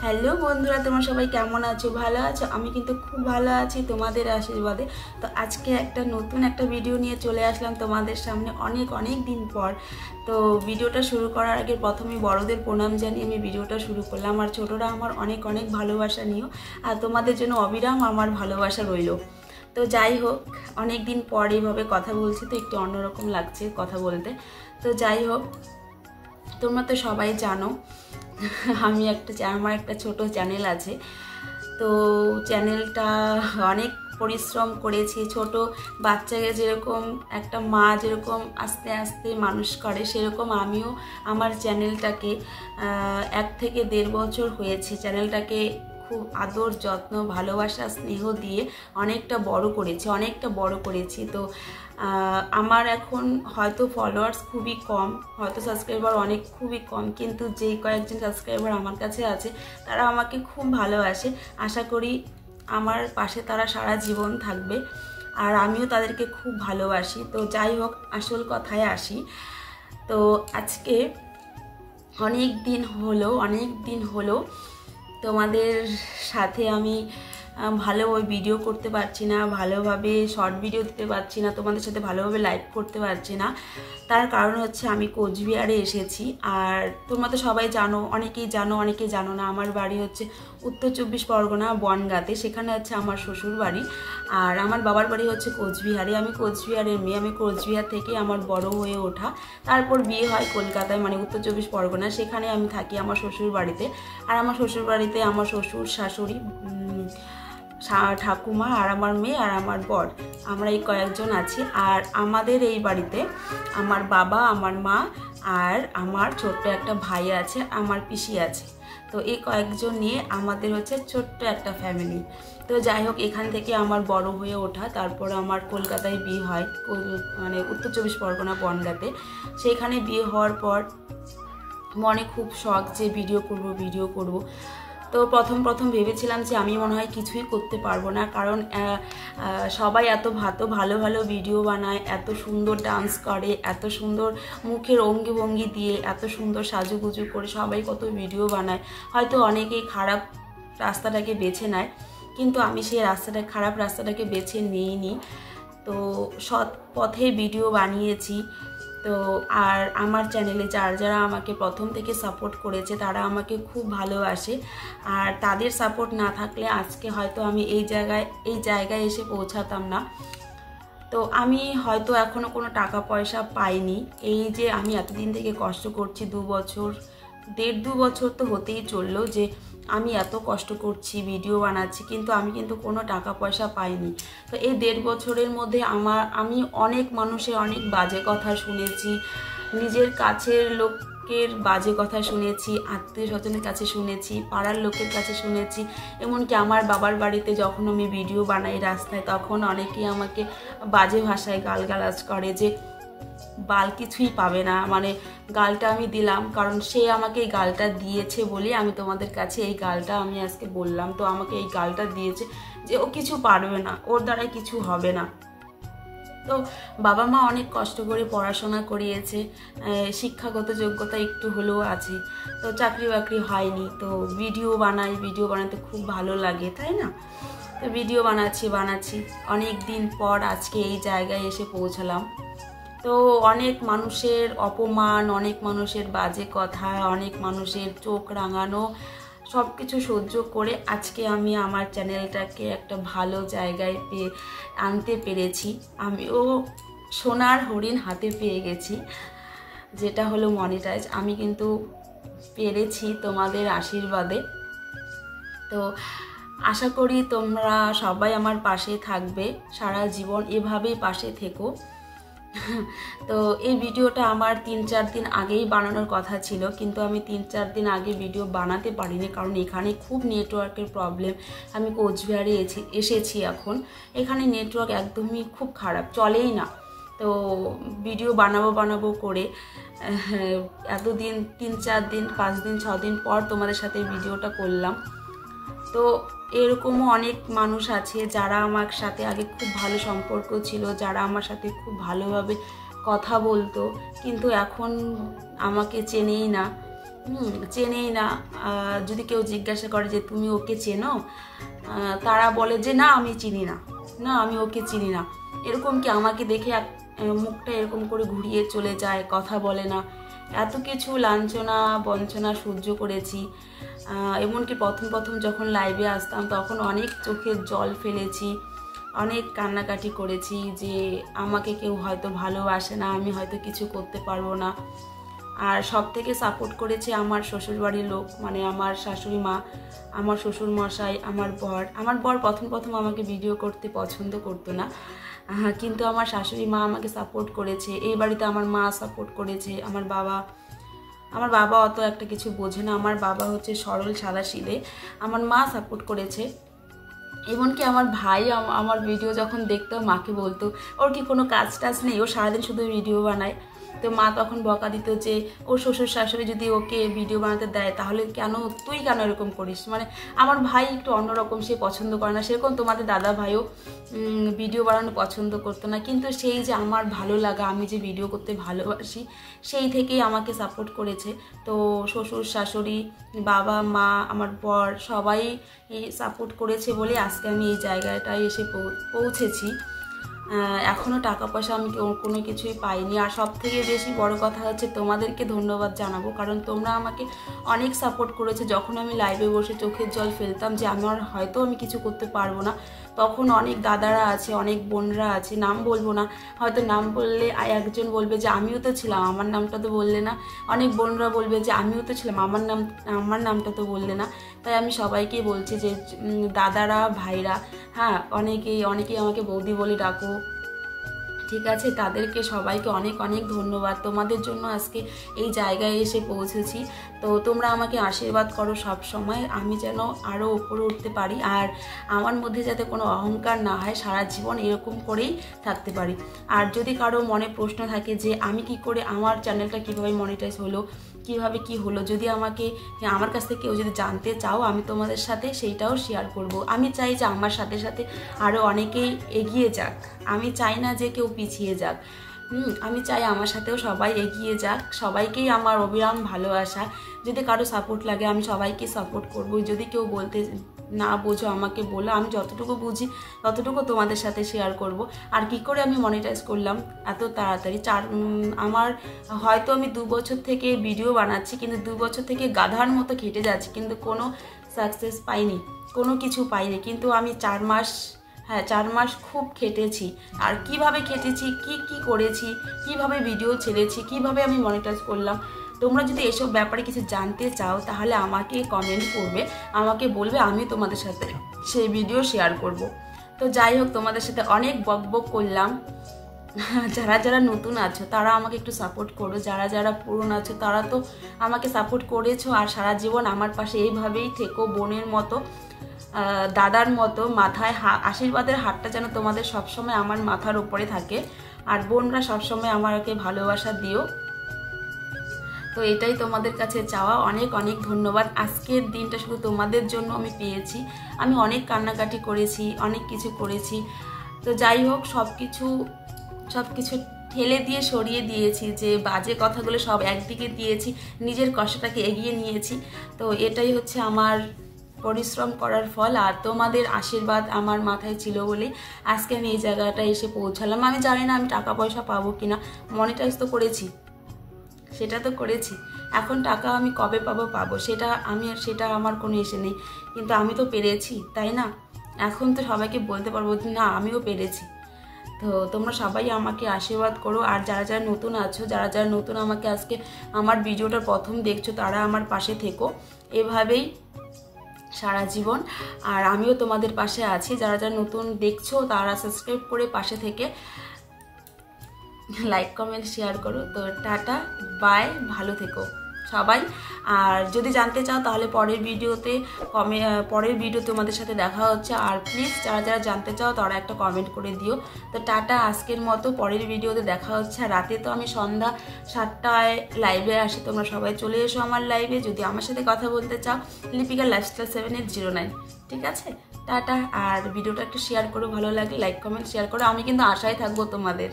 Hello বন্ধুরা, তোমরা সবাই কেমন আছো? ভালো আছো? আমি কিন্তু খুব ভালো আছি তোমাদের আশীর্বাদে। তো আজকে নতুন একটা ভিডিও নিয়ে চলে আসলাম তোমাদের সামনে অনেক দিন পর। তো ভিডিওটা শুরু করার আগে প্রথমেই বড়দের প্রণাম জানিয়ে আমি ভিডিওটা শুরু করলাম। আর ছোটরা আমার অনেক ভালোবাসা নিও, আর তোমাদের জন্য অবিরাম আমার ভালোবাসা রইল। তো যাই হোক, অনেক দিন পর এইভাবে কথা বলছি, তো একটু অন্যরকম লাগছে কথা বলতে। তো যাই হোক, তোমরা তো সবাই জানো আমার একটা ছোট চ্যানেল আছে। তো চ্যানেলটা অনেক পরিশ্রম করেছি। ছোট বাচ্চাকে যেরকম একটা মা যেরকম আস্তে আস্তে মানুষ করে, সেরকম আমিও আমার চ্যানেলটাকে 1 থেকে 1.5 বছর হয়েছে চ্যানেলটাকে খুব আদর যত্ন ভালোবাসা স্নেহ দিয়ে অনেকটা বড় করেছি। তো আমার এখন হয়তো ফলোয়ার্স খুবই কম, হয়তো সাবস্ক্রাইবার খুবই কম, কিন্তু যেই কয়েকজন সাবস্ক্রাইবার আমার কাছে আছে তারা আমাকে খুব ভালোবাসে। আশা করি আমার পাশে তারা সারা জীবন থাকবে, আর আমিও তাদেরকে খুব ভালোবাসি। তো যাই হোক, আসল কথায় আসি। তো আজকে অনেক দিন হলো তোমাদের সাথে আমি ভালোভাবে ভিডিও করতে পারছি না, ভালোভাবে শর্ট ভিডিও দিতে পারছি না, তোমাদের সাথে ভালোভাবে লাইভ করতে পারছি না। তার কারণ হচ্ছে আমি কোচবিহারে এসেছি। আর তোমরা তো সবাই জানো, অনেকেই জানো না, আমার বাড়ি হচ্ছে উত্তর 24 পরগনা বনগাঁতে। সেখানে হচ্ছে আমার শ্বশুর বাড়ি, আর আমার বাবার বাড়ি হচ্ছে কোচবিহারে। আমি কোচবিহারের মেয়ে, আমি কোচবিহার থেকে আমার বড় হয়ে ওঠা। তারপর বিয়ে হয় কলকাতায়, মানে উত্তর 24 পরগনা। সেখানে আমি থাকি আমার শ্বশুর বাড়িতে। আর আমার শ্বশুর বাড়িতে আমার শ্বশুর শাশুড়ি, ঠাকুমা, আর আমার মেয়ে, আর আমার বর, আমরা এই কয়েকজন আছি। আর আমাদের এই বাড়িতে আমার বাবা, আমার মা, আর আমার ছোট্ট একটা ভাই আছে, আমার পিসি আছে। তো এই কয়েকজন নিয়ে আমাদের হচ্ছে ছোট্ট একটা ফ্যামিলি। তো যাই হোক, এখান থেকে আমার বড় হয়ে ওঠা। তারপর আমার কলকাতায় বিয়ে হয়, মানে উত্তর 24 পরগনা বনগাঁতে। সেইখানে বিয়ে হওয়ার পর মনে খুব শখ যে ভিডিও করব। তো প্রথম ভেবেছিলাম যে আমি মনে হয় কিছুই করতে পারবো না, কারণ সবাই এত ভালো ভিডিও বানায়, এত সুন্দর ডান্স করে, এত সুন্দর মুখের অঙ্গি ভঙ্গি দিয়ে, এত সুন্দর সাজুগুজু করে সবাই কত ভিডিও বানায়। হয়তো অনেকেই খারাপ রাস্তাটাকে বেছে নেয়, কিন্তু আমি সেই খারাপ রাস্তাটাকে বেছে নিইনি। তো সৎ পথে ভিডিও বানিয়েছি। তো আর আমার চ্যানেলে যারা আমাকে প্রথম থেকে সাপোর্ট করেছে তারা আমাকে খুব ভালোবাসে। আর তাদের সাপোর্ট না থাকলে আজকে হয়তো আমি এই জায়গায় এসে পৌঁছাতাম না। তো আমি হয়তো এখনও কোনো টাকা পয়সা পাইনি। এই যে আমি এতদিন থেকে কষ্ট করছি, 2 বছর, 1.5-2 বছর তো হতেই চললো যে আমি এত কষ্ট করছি, ভিডিও বানাচ্ছি, কিন্তু আমি কোনো টাকা পয়সা পাইনি। তো এই 1.5 বছরের মধ্যে আমি অনেক মানুষের অনেক বাজে কথা শুনেছি, নিজের কাছের লোকের বাজে কথা শুনেছি, আত্মীয় স্বজনের কাছে শুনেছি, পাড়ার লোকের কাছে শুনেছি। এমনকি আমার বাবার বাড়িতে যখন আমি ভিডিও বানাই রাস্তায়, তখন অনেকেই আমাকে বাজে ভাষায় গালগালাজ করে যে বাল কিছুই পাবে না, মানে গালটা আমি দিলাম, কারণ সে আমাকে এই গালটা দিয়েছে বলে আমি তোমাদের কাছে এই গালটা আমি আজকে বললাম। তো আমাকে এই গালটা দিয়েছে যে ও কিছু পারবে না, ওর দ্বারা কিছু হবে না। তো বাবা মা অনেক কষ্ট করে পড়াশোনা করিয়েছে, শিক্ষাগত যোগ্যতা একটু হলেও আছে, তো চাকরি বাকরি হয়নি। তো ভিডিও বানাতে খুব ভালো লাগে, তাই না? তো ভিডিও বানাচ্ছি অনেক দিন পর আজকে এই জায়গায় এসে পৌঁছালাম। তো অনেক মানুষের অপমান, অনেক মানুষের বাজে কথা, অনেক মানুষের চোখ রাঙানো, সব কিছু সহ্য করে আজকে আমি আমার চ্যানেলটাকে একটা ভালো জায়গায় আনতে পেরেছি। আমিও সোনার হরিণ হাতে পেয়ে গেছি, যেটা হলো মনিটাইজ। আমি কিন্তু পেরেছি তোমাদের আশীর্বাদে। তো আশা করি তোমরা সবাই আমার পাশে থাকবে, সারা জীবন এভাবেই পাশে থেকো। তো এই ভিডিওটা আমার 3-4 দিন আগেই বানানোর কথা ছিল, কিন্তু আমি 3-4 দিন আগে ভিডিও বানাতে পারিনি, কারণ এখানে খুব নেটওয়ার্কের প্রবলেম। আমি কোচবিহারে এসেছি এখন, এখানে নেটওয়ার্ক একদমই খুব খারাপ, চলেই না। তো ভিডিও বানাবো করে এতদিন 3-4 দিন 5 দিন 6 দিন পর তোমাদের সাথে ভিডিওটা করলাম। তো এরকমও অনেক মানুষ আছে যারা আমার সাথে আগে খুব ভালো সম্পর্ক ছিল, যারা আমার সাথে খুব ভালোভাবে কথা বলতো, কিন্তু এখন আমাকে চেনেই না। চেনেই না। যদি কেউ জিজ্ঞাসা করে যে তুমি ওকে চেনো, তারা বলে যে না আমি চিনি না, না আমি ওকে চিনি না। এরকম কি আমাকে দেখে মুখটা এরকম করে ঘুরিয়ে চলে যায়, কথা বলে না। এত কিছু লাঞ্ছনা বঞ্চনা সহ্য করেছি। এমনকি প্রথম যখন লাইভে আসতাম তখন অনেক চোখের জল ফেলেছি, অনেক কান্নাকাটি করেছি যে আমাকে কেউ হয়তো ভালোবাসে না, আমি হয়তো কিছু করতে পারবো না। আর সব থেকে সাপোর্ট করেছে আমার শ্বশুরবাড়ির লোক, মানে আমার শাশুড়ি মা, আমার শ্বশুর মশাই, আমার বর প্রথম আমাকে ভিডিও করতে পছন্দ করতো না, কিন্তু আমার শাশুড়ি মা আমাকে সাপোর্ট করেছে। এই বাড়িতে আমার মা সাপোর্ট করেছে, আমার বাবা অত একটা কিছু বোঝে না, আমার বাবা হচ্ছে সরল সাদাসিধে, আমার মা সাপোর্ট করেছে। এমনকি আমার ভাই আমার ভিডিও যখন দেখতো মাকে বলতো ওর কি কোনো কাজ টাজ নেই, ও সারাদিন শুধু ভিডিও বানায়। তো মা তখন বকা দিত যে ও শ্বশুর শাশুড়ি যদি ওকে ভিডিও বানাতে দেয় তাহলে তুই কেন এরকম করিস। মানে আমার ভাই একটু অন্যরকম, সে পছন্দ করে না, সেরকম তোমাদের দাদা ভাইও ভিডিও বানানো পছন্দ করতো না। কিন্তু সেই যে আমার ভালো লাগা, আমি যে ভিডিও করতে ভালোবাসি, সেই থেকেই আমাকে সাপোর্ট করেছে। তো শ্বশুর শাশুড়ি, বাবা মা, আমার বর সবাই সাপোর্ট করেছে বলে আজকে আমি এই জায়গাটায় এসে পৌঁছেছি। এখনও টাকা পয়সা আমি কোনো কিছুই পাইনি। আর সব থেকে বেশি বড় কথা হচ্ছে তোমাদেরকে ধন্যবাদ জানাবো, কারণ তোমরা আমাকে অনেক সাপোর্ট করেছে। যখন আমি লাইভে বসে চোখের জল ফেলতাম যে হয়তো আমি কিছু করতে পারবো না, তখন অনেক দাদারা আছে, অনেক বোনরা আছে, নাম বলবো না, হয়তো নাম বললে একজন বলবে যে আমিও তো ছিলাম, আমার নামটা তো বললে না। অনেক বোনরা বলবে যে আমিও তো ছিলাম, আমার নামটা তো বললে না। তাই আমি সবাইকেই বলছি যে দাদারা, ভাইরা, হ্যাঁ অনেকেই আমাকে বৌদি বলে ডাকো, ঠিক আছে, তাদেরকে সবাইকে অনেক অনেক ধন্যবাদ। তোমাদের জন্য আজকে এই জায়গায় এসে পৌঁছেছি। তো তোমরা আমাকে আশীর্বাদ করো সব সময়, আমি যেন আরও উপরে উঠতে পারি, আর আমার মধ্যে যাতে কোনো অহংকার না হয়, সারা জীবন এরকম করেই থাকতে পারি। আর যদি কারো মনে প্রশ্ন থাকে যে আমি কি করে, আমার চ্যানেলটা কীভাবে মনিটাইজ হলো, কিভাবে কি হলো, যদি আমার কাছ থেকে কেউ যদি জানতে চাও, আমি তোমাদের সাথে সেইটাও শেয়ার করব। আমি চাই যে আমার সাথে সাথে আরও অনেকেই এগিয়ে যাক, আমি চাই না যে কেউ পিছিয়ে যাক। আমি চাই আমার সাথেও সবাই এগিয়ে যাক, সবাইকেই আমার অবিরাম ভালোবাসা। যদি কারো সাপোর্ট লাগে আমি সবাইকে সাপোর্ট করব। যদি কেউ বলতে না বোঝো আমাকে বলো, আমি যতটুকু বুঝি ততটুকু তোমাদের সাথে শেয়ার করব। আর কি করে আমি মনিটাইজ করলাম এত তাড়াতাড়ি, আমার হয়তো আমি 2 বছর থেকে ভিডিও বানাচ্ছি, কিন্তু 2 বছর থেকে গাধার মতো খেটে যাচ্ছি, কিন্তু কোনো সাকসেস পাইনি, কোনো কিছু পাইনি। কিন্তু আমি 4 মাস খুব খেটেছি। আর কিভাবে খেটেছি, কি করেছি, কিভাবে ভিডিও ছেড়েছি, কিভাবে আমি মনিটাইজ করলাম, তোমরা যদি এসব ব্যাপারে কিছু জানতে চাও তাহলে আমাকে কমেন্ট করবে, আমাকে বলবে, আমি তোমাদের সাথে সেই ভিডিও শেয়ার করব। তো যাই হোক, তোমাদের সাথে অনেক বকবক করলাম। যারা নতুন আছো তারা আমাকে একটু সাপোর্ট করো, যারা পুরনো আছো তারা তো আমাকে সাপোর্ট করেছো, আর সারা জীবন আমার পাশে এইভাবেই থেকো, বোনের মতো, দাদার মতো। মাথায় আশীর্বাদের হাতটা যেন তোমাদের সবসময় আমার মাথার উপরে থাকে, আর বোনরা সবসময় আমাকে ভালোবাসা দিও। তো এটাই তোমাদের কাছে চাওয়া। অনেক অনেক ধন্যবাদ। আজকের দিনটা শুধু তোমাদের জন্য আমি পেয়েছি। আমি অনেক কান্নাকাটি করেছি, অনেক কিছু করেছি। তো যাই হোক, সব কিছু ঠেলে দিয়ে সরিয়ে দিয়েছি, যে বাজে কথাগুলো সব একদিকে দিয়েছি, নিজের কষ্টটাকে এগিয়ে নিয়েছি। তো এটাই হচ্ছে আমার পরিশ্রম করার ফল, আর তোমাদের আশীর্বাদ আমার মাথায় ছিল বলে আজকে আমি এই জায়গাটায় এসে পৌঁছালাম। আমি জানি না আমি টাকা পয়সা পাবো কিনা, মনিটাইজ তো করেছি, সেটা তো করেছি, এখন টাকা আমি কবে পাবো সেটা আমার কোনো এসে নেই, কিন্তু আমি তো পেরেছি, তাই না? এখন তো সবাইকে বলতে পারবো না আমিও পেরেছি। তো তোমরা সবাই আমাকে আশীর্বাদ করো। আর যারা নতুন আছো, যারা নতুন আমাকে আজকে আমার ভিডিওটা প্রথম দেখছো, তারা আমার পাশে থেকো এভাবেই সারা জীবন। আর আমিও তোমাদের পাশে আছি। যারা নতুন দেখছো তারা সাবস্ক্রাইব করে পাশে থেকে লাইক কমেন্ট শেয়ার করো। তো টাটা, বাই, ভালো থেকো সবাই। আর যদি জানতে চাও তাহলে পরের ভিডিও তোমাদের সাথে দেখা হচ্ছে। আর প্লিজ যারা জানতে চাও তারা একটা কমেন্ট করে দিও। তো টাটা, আজকের মতো, পরের ভিডিওতে দেখা হচ্ছে। আর রাতে তো আমি সন্ধ্যা 7টায় লাইভে আসি, তোমরা সবাই চলে এসো আমার লাইভে যদি আমার সাথে কথা বলতে চাও। লিপিকা লাইফস্টাইল 7809, ঠিক আছে? টাটা। আর ভিডিওটা একটু শেয়ার করো, ভালো লাগে লাইক কমেন্ট শেয়ার করো। আমি কিন্তু আশায় থাকবো তোমাদের।